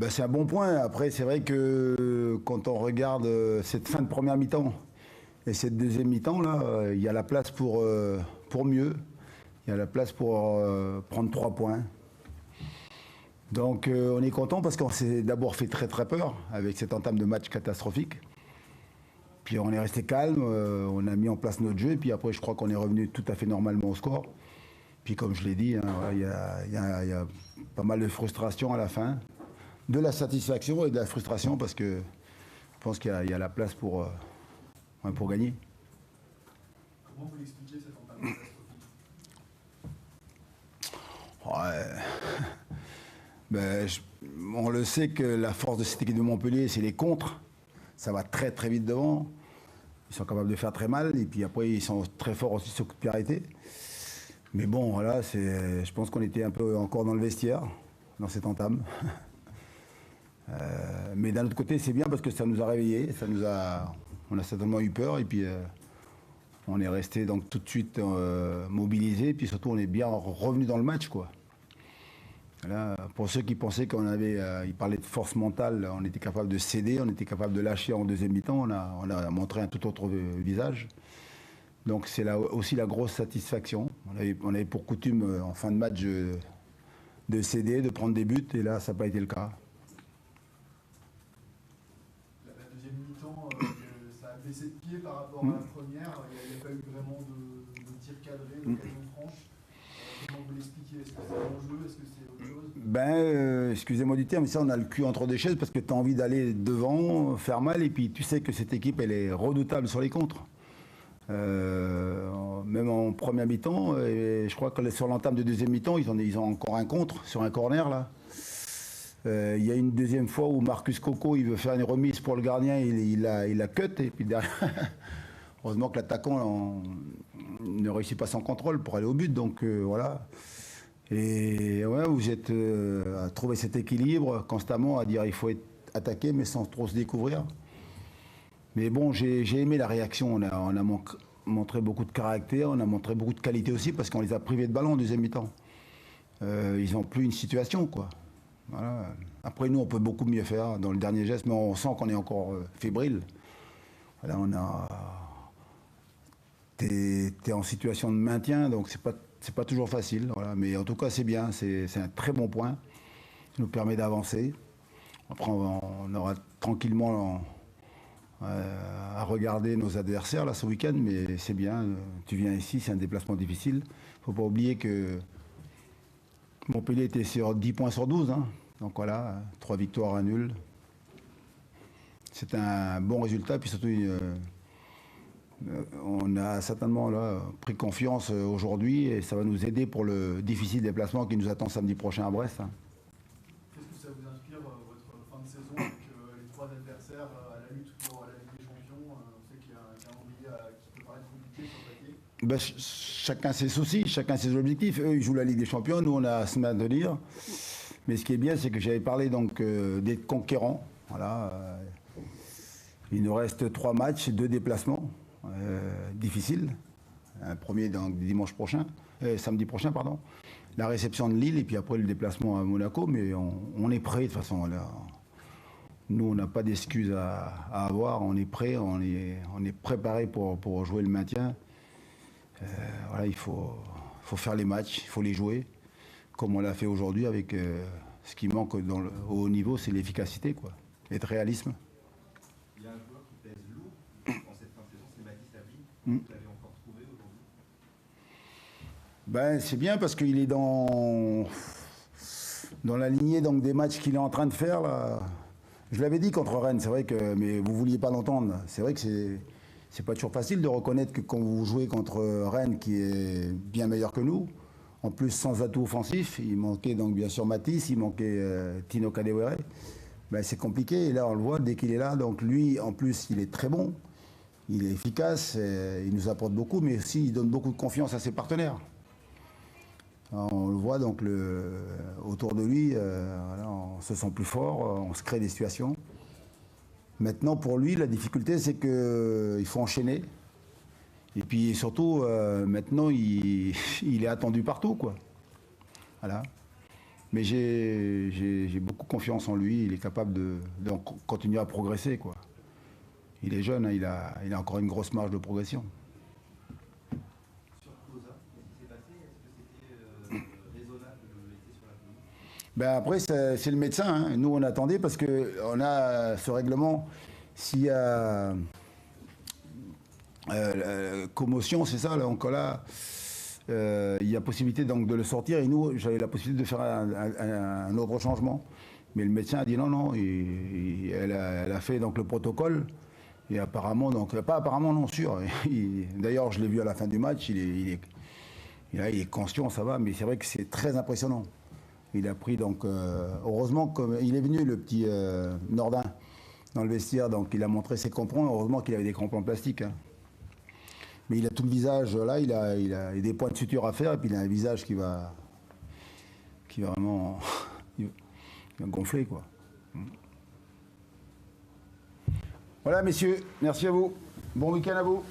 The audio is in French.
Ben, c'est un bon point. Après, c'est vrai que quand on regarde cette fin de première mi-temps et cette deuxième mi-temps, là, il y a la place pour mieux. Il y a la place pour prendre 3 points. Donc on est content parce qu'on s'est d'abord fait très très peur avec cette entame de match catastrophique. Puis on est resté calme, on a mis en place notre jeu, et puis après je crois qu'on est revenu tout à fait normalement au score. Puis comme je l'ai dit, hein, voilà, il y a pas mal de frustration à la fin, de la satisfaction et de la frustration parce que je pense qu'il y a la place pour gagner. Comment vous l'expliquez cette entame catastrophique? Ouais. Ben, on le sait que la force de cette équipe de Montpellier, c'est les contres. Ça va très très vite devant. Ils sont capables de faire très mal. Et puis après, ils sont très forts aussi sur coup de pied arrêté. Mais bon, voilà, je pense qu'on était un peu encore dans le vestiaire, dans cette entame. Mais d'un autre côté, c'est bien parce que ça nous a réveillés. On a certainement eu peur. Et puis, on est resté donc tout de suite mobilisés. Et puis surtout, on est bien revenu dans le match, quoi. Là, pour ceux qui pensaient qu'on avait, ils parlaient de force mentale, on était capable de céder, on était capable de lâcher en deuxième mi-temps, on a montré un tout autre visage. Donc c'est là aussi la grosse satisfaction. On avait pour coutume en fin de match de céder, de prendre des buts, et là ça n'a pas été le cas. La deuxième mi-temps, ça a baissé de pied par rapport à la première. Il n'y a pas eu vraiment de tir cadré, d'occasion franche. Comment vous l'expliquez? Est-ce que c'est l'enjeu? Est-ce que c'est autre chose? Ben, excusez-moi du terme, mais ça on a le cul entre deux chaises parce que tu as envie d'aller devant, faire mal, et puis tu sais que cette équipe elle est redoutable sur les contres. Même en première mi-temps, et je crois que sur l'entame de deuxième mi-temps, ils ont encore un contre sur un corner là. Il y a une deuxième fois où Marcus Coco il veut faire une remise pour le gardien, il la cut, et puis derrière, heureusement que l'attaquant ne réussit pas son contrôle pour aller au but, donc voilà. Et ouais, vous êtes à trouver cet équilibre constamment, à dire il faut être attaqué mais sans trop se découvrir. Mais bon, j'ai aimé la réaction. On a montré beaucoup de caractère, on a montré beaucoup de qualité aussi parce qu'on les a privés de ballon en deuxième mi-temps. Ils n'ont plus une situation, quoi. Voilà. Après, nous, on peut beaucoup mieux faire dans le dernier geste, mais on sent qu'on est encore fébrile. Voilà, t'es en situation de maintien, donc c'est pas toujours facile. Voilà. Mais en tout cas, c'est bien, c'est un très bon point. Ça nous permet d'avancer. Après, on aura tranquillement à regarder nos adversaires là ce week-end, mais c'est bien. Tu viens ici, c'est un déplacement difficile. Il ne faut pas oublier que Montpellier était sur 10 points sur 12. Hein. Donc voilà, 3 victoires, 1 nul. C'est un bon résultat, puis surtout on a certainement là, pris confiance aujourd'hui et ça va nous aider pour le difficile déplacement qui nous attend samedi prochain à Brest. Hein. Qu'est-ce que ça vous inspire, votre fin de saison, avec les 3 adversaires à la lutte pour la Ligue des Champions? On sait qu'il y a un calendrier qui peut paraître compliqué sur le papier. Ben, chacun ses soucis, chacun ses objectifs. Eux, ils jouent la Ligue des Champions, nous, on a à se maintenir. Mais ce qui est bien, c'est que j'avais parlé donc d'être conquérants. Voilà. Il nous reste 3 matchs, 2 déplacements difficiles. Un premier donc, samedi prochain, pardon. La réception de Lille et puis après le déplacement à Monaco. Mais on est prêt de toute façon. Là. Nous, on n'a pas d'excuses à avoir. On est prêt, on est préparé pour jouer le maintien. Voilà, il faut faire les matchs, il faut les jouer, comme on l'a fait aujourd'hui avec ce qui manque au haut niveau, c'est l'efficacité, quoi, et le réalisme. Il y a un joueur qui pèse lourd en cette fin de saison, c'est Mathis Tabry. Vous l'avez encore trouvé aujourd'hui? Ben, c'est bien parce qu'il est dans la lignée donc, des matchs qu'il est en train de faire. Là. Je l'avais dit contre Rennes, c'est vrai que, mais vous ne vouliez pas l'entendre. C'est vrai que c'est pas toujours facile de reconnaître que quand vous jouez contre Rennes, qui est bien meilleur que nous, en plus sans atout offensif, il manquait donc bien sûr Mathis, il manquait Tino Kadewere, ben, c'est compliqué. Et là, on le voit dès qu'il est là. Donc lui, en plus, il est très bon, il est efficace, il nous apporte beaucoup, mais aussi il donne beaucoup de confiance à ses partenaires. On le voit donc autour de lui, voilà, on se sent plus fort, on se crée des situations. Maintenant, pour lui, la difficulté, c'est qu'il faut enchaîner. Et puis surtout, maintenant, il est attendu partout, quoi. Voilà. Mais j'ai beaucoup confiance en lui. Il est capable de continuer à progresser, quoi. Il est jeune, hein, il a encore une grosse marge de progression. Sur Cosa, qu'est-ce qui s'est passé? Est-ce que c'était raisonnable de le laisser sur la pelouse? Ben après, c'est le médecin, hein. Nous, on attendait parce qu'on a ce règlement. S'il y a commotion, c'est ça, là, donc là, il y a possibilité donc, de le sortir. Et nous, j'avais la possibilité de faire un autre changement. Mais le médecin a dit non, non. Elle a fait donc, le protocole. Et apparemment, donc, pas apparemment, non, sûr. D'ailleurs, je l'ai vu à la fin du match. Il est conscient, ça va. Mais c'est vrai que c'est très impressionnant. Il a pris donc, heureusement, comme il est venu, le petit Nordin, dans le vestiaire, donc il a montré ses crampons. Heureusement qu'il avait des crampons en plastique. Hein. Mais il a tout le visage, là, il a des points de suture à faire, et puis il a un visage qui va vraiment il va gonfler, quoi. Voilà, messieurs, merci à vous. Bon week-end à vous.